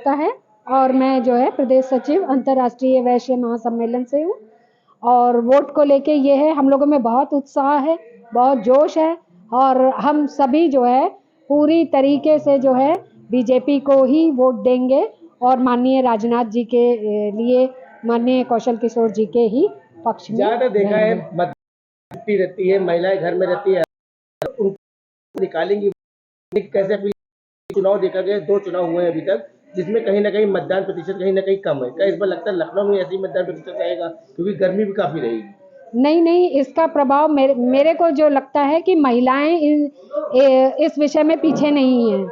गुप्ता है और मैं जो है प्रदेश सचिव अंतर्राष्ट्रीय वैश्य महासम्मेलन से हूँ। और वोट को लेके ये है, हम लोगों में बहुत उत्साह है, बहुत जोश है और हम सभी जो है पूरी तरीके से जो है बीजेपी को ही वोट देंगे और माननीय राजनाथ जी के लिए, माननीय कौशल किशोर जी के ही पक्ष में। ज्यादा देखा है मतदान रहती है, महिलाएं घर में रहती है, उनको निकालेंगी कैसे? चुनाव देखा गया, 2 चुनाव हुए हैं अभी तक, जिसमें कहीं ना कहीं मतदान प्रतिशत कहीं ना कहीं कम है। क्या इस बार लगता है लखनऊ में ऐसी मतदान प्रतिशत रहेगा, क्योंकि गर्मी भी काफी रहेगी? नहीं, इसका प्रभाव मेरे को जो लगता है कि महिलाएं इस विषय में पीछे नहीं हैं।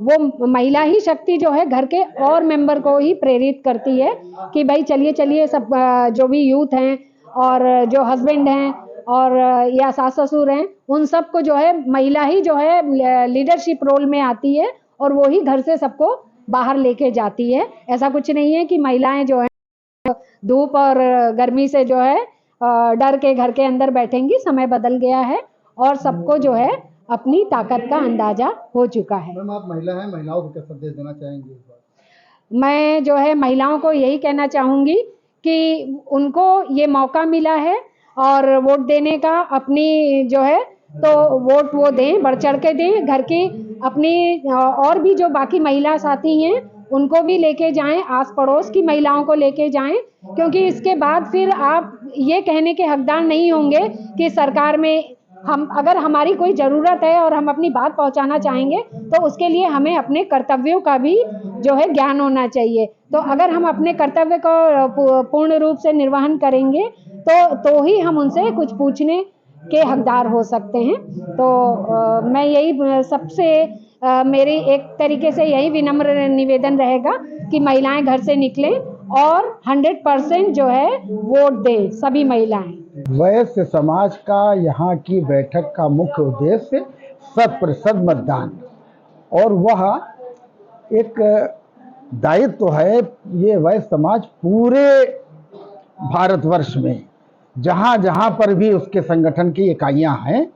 वो महिला ही शक्ति जो है घर के और मेंबर को ही प्रेरित करती है कि भाई चलिए सब जो भी यूथ हैं और जो हस्बैंड हैं और या सास ससुर हैं, उन सबको जो है महिला ही जो है लीडरशिप रोल में आती है और वो ही घर से सबको बाहर लेके जाती है। ऐसा कुछ नहीं है कि महिलाएं जो है धूप और गर्मी से जो है डर के घर के अंदर बैठेंगी। समय बदल गया है और सबको जो है अपनी ताकत का अंदाजा हो चुका है। मैम, आप महिला हैं, महिलाओं को क्या संदेश देना चाहेंगे इस बार? मैं जो है महिलाओं को यही कहना चाहूँगी कि उनको ये मौका मिला है और वोट देने का, अपनी जो है तो वोट वो दें, बढ़ चढ़ के दें। घर की अपनी और भी जो बाकी महिला साथी हैं उनको भी लेके जाएं, आस पड़ोस की महिलाओं को लेके जाएं, क्योंकि इसके बाद फिर आप ये कहने के हकदार नहीं होंगे कि सरकार में हम, अगर हमारी कोई ज़रूरत है और हम अपनी बात पहुंचाना चाहेंगे तो उसके लिए हमें अपने कर्तव्यों का भी जो है ज्ञान होना चाहिए। तो अगर हम अपने कर्तव्य को पूर्ण रूप से निर्वहन करेंगे तो ही हम उनसे कुछ पूछने के हकदार हो सकते हैं। तो मैं यही सबसे मेरी एक तरीके से यही विनम्र निवेदन रहेगा कि महिलाएं घर से निकलें और 100% जो है वोट दें, सभी महिलाएं। वैश्य समाज का यहाँ की बैठक का मुख्य उद्देश्य 100% मतदान, और वह एक दायित्व है। ये वैश्य समाज पूरे भारतवर्ष में जहाँ जहाँ पर भी उसके संगठन की इकाइयाँ हैं,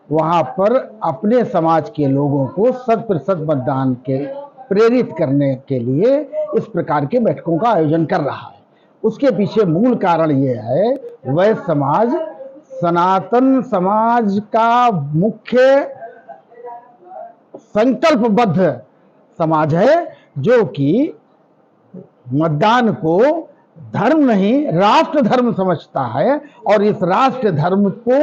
वहाँ पर अपने समाज के लोगों को 100% मतदान के प्रेरित करने के लिए इस प्रकार के बैठकों का आयोजन कर रहा है। उसके पीछे मूल कारण ये है, वैश्य समाज सनातन समाज का मुख्य संकल्पबद्ध समाज है, जो कि मतदान को धर्म नहीं राष्ट्र धर्म समझता है और इस राष्ट्र धर्म को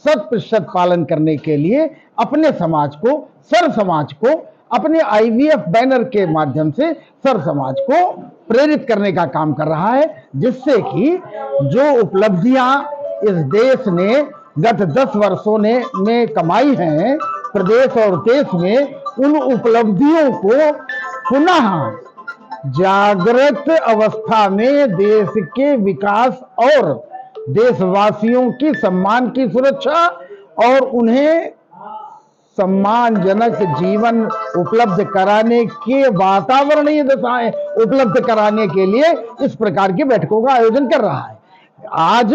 100% पालन करने के लिए अपने समाज को, सर्व समाज को, अपने IVF बैनर के माध्यम से सर्व समाज को प्रेरित करने का काम कर रहा है, जिससे कि जो उपलब्धियां इस देश ने गत 10 वर्षों में कमाई हैं प्रदेश और देश में, उन उपलब्धियों को पुनः जागृत अवस्था में देश के विकास और देशवासियों की सम्मान की सुरक्षा और उन्हें सम्मानजनक जीवन उपलब्ध कराने के वातावरणीय दशाएं उपलब्ध कराने के लिए इस प्रकार की बैठकों का आयोजन कर रहा है। आज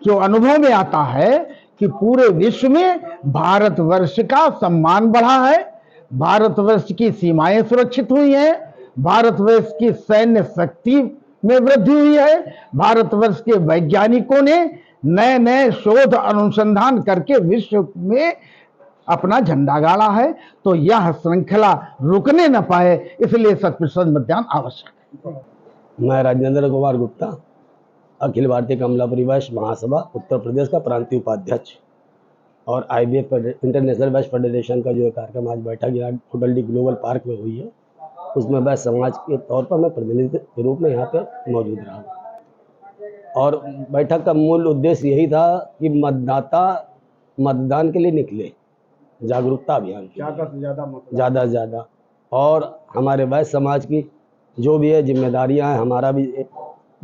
जो अनुभव में आता है कि पूरे विश्व में भारतवर्ष का सम्मान बढ़ा है, भारतवर्ष की सीमाएं सुरक्षित हुई हैं, भारतवर्ष की सैन्य शक्ति में वृद्धि हुई है, भारतवर्ष के वैज्ञानिकों ने नए नए शोध अनुसंधान करके विश्व में अपना झंडा गाड़ा है। तो यह श्रृंखला रुकने न पाए, इसलिए 100% मतदान आवश्यक है। मैं राजेंद्र कुमार गुप्ता, अखिल भारतीय कमलापुरी वैश्य महासभा उत्तर प्रदेश का प्रांतीय उपाध्यक्ष और IVF इंटरनेशनल वैश्य फेडरेशन का जो कार्यक्रम आज बैठक यहाँ होटल डी ग्लोबल पार्क में हुई है, उसमें वैश्य समाज के तौर पर मैं प्रतिनिधि के रूप में यहाँ पर मौजूद रहा हूँ। और बैठक का मूल उद्देश्य यही था कि मतदाता मतदान के लिए निकले, जागरूकता अभियान ज़्यादा से ज़्यादा, और हमारे वैश्य समाज की जो भी है जिम्मेदारियां हैं, हमारा भी एक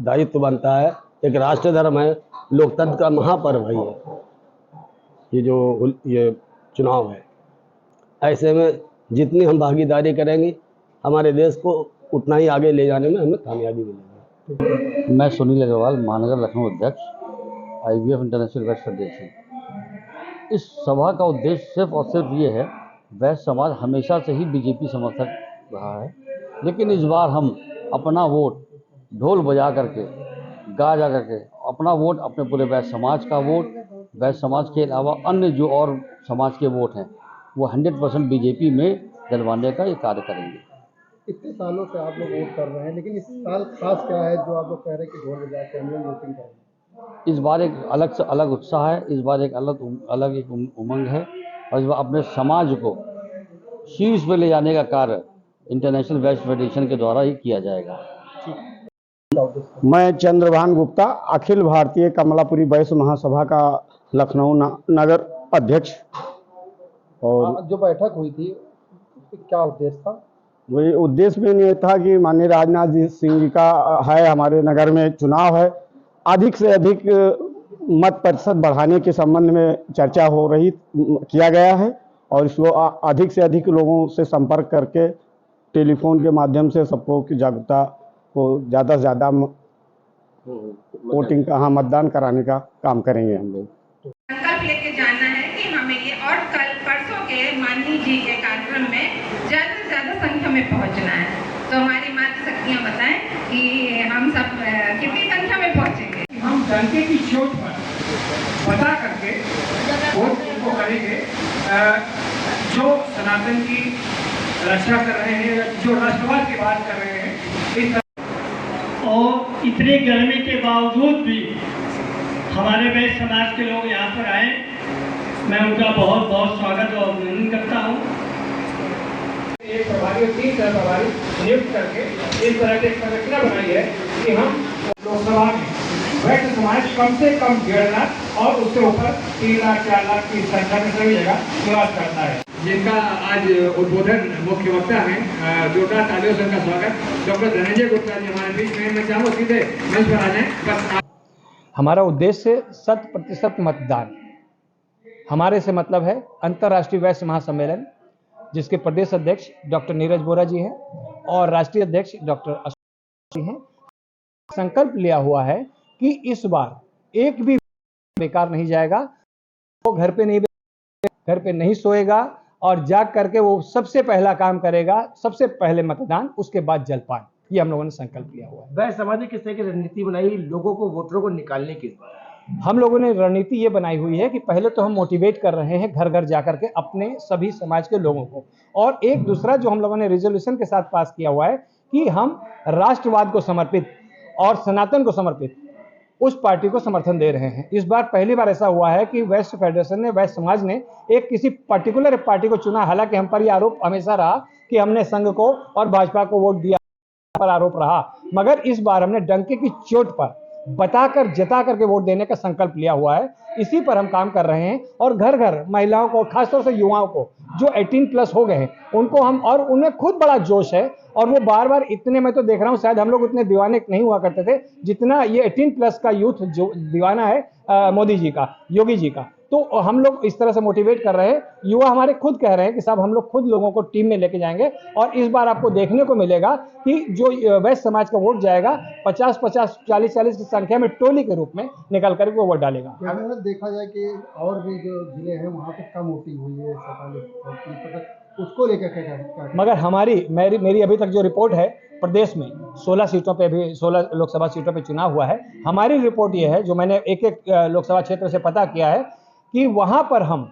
दायित्व बनता है। एक राष्ट्र धर्म है, लोकतंत्र का महापर्व है ये चुनाव है। ऐसे में जितनी हम भागीदारी करेंगे हमारे देश को उतना ही आगे ले जाने में हमें कामयाबी मिलेगी। मैं सुनील अग्रवाल, महानगर लखनऊ अध्यक्ष, IVF इंटरनेशनल वैश्य फेडरेशन। इस सभा का उद्देश्य सिर्फ और सिर्फ ये है, वैश्य समाज हमेशा से ही BJP समर्थक रहा है लेकिन इस बार हम अपना वोट ढोल बजा करके, गा जा करके, अपना वोट, अपने पूरे वैश्य समाज का वोट, वैश्य समाज के अलावा अन्य जो और समाज के वोट हैं, वो 100% बीजेपी में डलवाने का ये कार्य करेंगे। इतने सालों से आप लोग वोट कर रहे हैं, लेकिन इस साल खास क्या है जो आप लोग कह रहे हैं कि ढोल बजा के हम लोग वोटिंग करेंगे? इस बार एक अलग से अलग उत्साह है, इस बार एक अलग एक उमंग है, और इस बार अपने समाज को शीर्ष पे ले जाने का कार्य इंटरनेशनल वेस्ट फेडरेशन के द्वारा ही किया जाएगा। मैं चंद्रभान गुप्ता, अखिल भारतीय कमलापुरी वैश्य महासभा का लखनऊ नगर अध्यक्ष। और जो बैठक हुई थी उसका क्या उद्देश्य था? वही उद्देश्य में ये था कि माननीय राजनाथ जी सिंह जी का है, हमारे नगर में चुनाव है, अधिक से अधिक मत प्रतिशत बढ़ाने के संबंध में चर्चा हो रही किया गया है, और इसको अधिक से अधिक लोगों से संपर्क करके टेलीफोन के माध्यम से सबको की जागरूकता को ज़्यादा से ज़्यादा वोटिंग का, हाँ, मतदान कराने का काम करेंगे हम लोग। संकल्प लेके जाना है कि हमें ये, और कल परसों के माननीय जी के कार्यक्रम में ज़्यादा से ज़्यादा संख्या में पहुंचना है। तो हमारी मातृशक्तियाँ बताएं कि हम सब कितनी संख्या में पहुंचेंगे। हम डंके की चोट पर बता करके वोट को करेंगे, जो सनातन की रक्षा कर रहे हैं, जो राष्ट्रवाद की बात कर रहे हैं। इस और इतनी गर्मी के बावजूद भी हमारे वैश्य समाज के लोग यहाँ पर आए, मैं उनका बहुत बहुत स्वागत और अभिनंदन करता हूँ। एक प्रभारी और 3 प्रभारी नियुक्त करके इस तरह की एक संरचना बनाई है कि हम लोकसभा में वैश्य समाज कम से कम 1.5 लाख और उससे ऊपर 3 लाख 4 लाख की संख्या में सभी जगह निवास करता है, जिनका आज उद्बोधन मुख्य वक्ता है। जोरदार तालियों से उनका स्वागत। डॉक्टर धनंजय गुप्ता जी हमारे बीच में, मैं चाहूँगा सीधे मंच पर आ जाएं। बस हमारा उद्देश्य 100% मतदान। हमारे से मतलब है अंतर्राष्ट्रीय वैश्य महासम्मेलन, जिसके प्रदेश अध्यक्ष डॉक्टर नीरज बोरा जी हैं और राष्ट्रीय अध्यक्ष डॉक्टर अशोक जी हैं। संकल्प लिया हुआ है कि इस बार एक भी बेकार नहीं जाएगा, वो घर पे नहीं सोएगा, और जाग करके वो सबसे पहला काम करेगा, सबसे पहले मतदान, उसके बाद जलपान। ये हम लोगों ने संकल्प लिया हुआ है। वैश्य समाज ने किस तरह की रणनीति बनाई लोगों को, वोटरों को निकालने की? हम लोगों ने रणनीति ये बनाई हुई है कि पहले तो हम मोटिवेट कर रहे हैं घर घर जाकर के अपने सभी समाज के लोगों को, और एक दूसरा जो हम लोगों ने रिजोल्यूशन के साथ पास किया हुआ है कि हम राष्ट्रवाद को समर्पित और सनातन को समर्पित उस पार्टी को समर्थन दे रहे हैं। इस बार पहली बार ऐसा हुआ है कि वैश्य फेडरेशन ने, वैश्य समाज ने एक किसी पर्टिकुलर पार्टी को चुना। हालांकि हम पर यह आरोप हमेशा रहा कि हमने संघ को और भाजपा को वोट दिया, पर आरोप रहा, मगर इस बार हमने डंके की चोट पर बताकर जता करके वोट देने का संकल्प लिया हुआ है। इसी पर हम काम कर रहे हैं, और घर घर महिलाओं को, खासतौर से युवाओं को जो 18+ हो गए हैं, उनको हम, और उनमें खुद बड़ा जोश है, और वो बार बार इतने, मैं तो देख रहा हूँ शायद हम लोग उतने दीवाने नहीं हुआ करते थे जितना ये 18+ का यूथ जो दीवाना है मोदी जी का, योगी जी का। तो हम लोग इस तरह से मोटिवेट कर रहे हैं। युवा हमारे खुद कह रहे हैं कि साहब हम लोग खुद लोगों को टीम में लेके जाएंगे, और इस बार आपको देखने को मिलेगा कि जो वैश्य समाज का वोट जाएगा 50-50, 40-40 की संख्या में टोली के रूप में निकल कर वो वोट डालेगा। अगर देखा जाए कि और भी जो जिले हैं वहाँ पे कम वोटिंग हुई है 47, उसको लेकर क्या? मगर मेरी अभी तक जो रिपोर्ट है, प्रदेश में 16 सीटों पे भी, 16 लोकसभा सीटों पे चुनाव हुआ है। हमारी रिपोर्ट ये है, जो मैंने एक लोकसभा क्षेत्र से पता किया है, कि वहां पर हम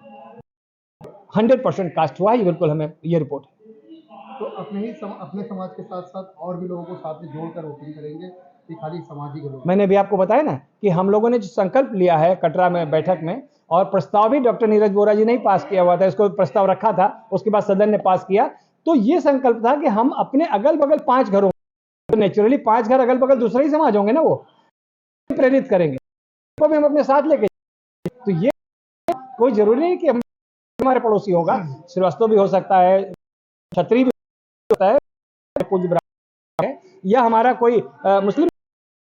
100% कास्ट हुआ है। बिल्कुल हमें ये रिपोर्ट है। तो अपने समाज के साथ साथ और भी लोगों को साथ में जोड़कर वोटिंग करेंगे कि खाली समाज ही के लोग? मैंने भी आपको बताया ना कि हम लोगों ने जो संकल्प लिया है कटरा में बैठक में, और प्रस्ताव भी डॉक्टर नीरज बोरा जी ने ही पास किया हुआ था, इसको प्रस्ताव रखा था, उसके बाद सदन ने पास किया। तो ये संकल्प था कि हम अपने अगल बगल 5 घरों, तो नेचुरली 5 घर अगल बगल दूसरे ही समाज होंगे ना, वो प्रेरित करेंगे, तो भी हम अपने साथ लेके। तो ये कोई जरूरी नहीं कि हमारे पड़ोसी होगा, श्रीवास्तव भी हो सकता है, छत्री भी होता है, पूज्य ब्राह्मण है, या हमारा कोई मुस्लिम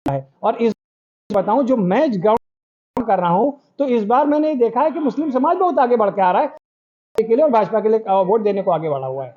है। और इस बताऊं, जो मैं ग्राउंड कर रहा हूं, तो इस बार मैंने देखा है कि मुस्लिम समाज बहुत आगे बढ़ के आ रहा है के लिए, और भाजपा के लिए वोट देने को आगे बढ़ा हुआ है।